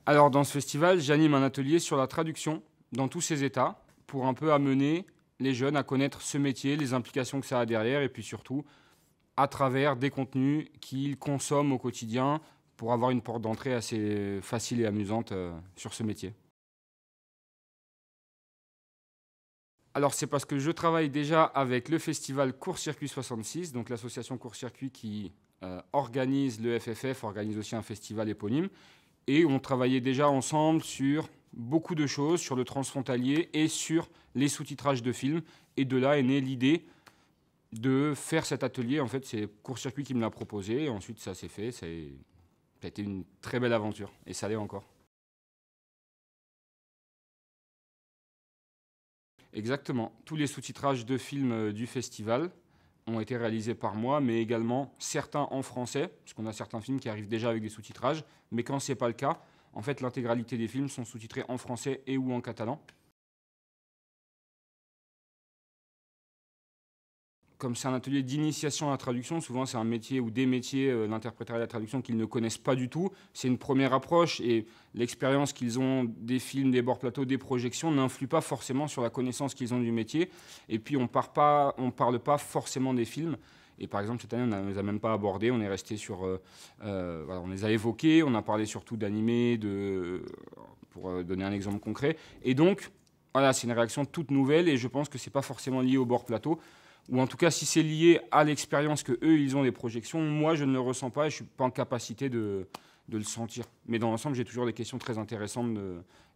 Alors, dans ce festival, j'anime un atelier sur la traduction dans tous ses états pour un peu amener les jeunes à connaître ce métier, les implications que ça a derrière et puis surtout à travers des contenus qu'ils consomment au quotidien pour avoir une porte d'entrée assez facile et amusante sur ce métier. Alors, c'est parce que je travaille déjà avec le festival Court-Circuit 66, donc l'association Court-Circuit qui organise le FFF, organise aussi un festival éponyme. Et on travaillait déjà ensemble sur beaucoup de choses, sur le transfrontalier et sur les sous-titrages de films. Et de là est née l'idée de faire cet atelier. En fait, c'est Court-Circuit qui me l'a proposé. Et ensuite, ça s'est fait. Ça a été une très belle aventure. Et ça l'est encore. Exactement. Tous les sous-titrages de films du festival ont été réalisés par moi, mais également certains en français, puisqu'on a certains films qui arrivent déjà avec des sous-titrages. Mais quand ce n'est pas le cas, en fait, l'intégralité des films sont sous-titrés en français et ou en catalan. Comme c'est un atelier d'initiation à la traduction, souvent c'est un métier ou des métiers, l'interprétariat et la traduction, qu'ils ne connaissent pas du tout. C'est une première approche et l'expérience qu'ils ont des films, des bords plateaux, des projections n'influe pas forcément sur la connaissance qu'ils ont du métier. Et puis on ne parle pas forcément des films. Et par exemple, cette année, on ne les a même pas abordés. On est resté sur... voilà, on les a évoqués. On a parlé surtout d'animés, pour donner un exemple concret. Et donc, voilà, c'est une réaction toute nouvelle et je pense que ce n'est pas forcément lié au bord plateau. Ou en tout cas, si c'est lié à l'expérience qu'eux, ils ont des projections, moi, je ne le ressens pas et je ne suis pas en capacité de le sentir. Mais dans l'ensemble, j'ai toujours des questions très intéressantes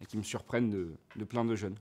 et qui me surprennent de plein de jeunes.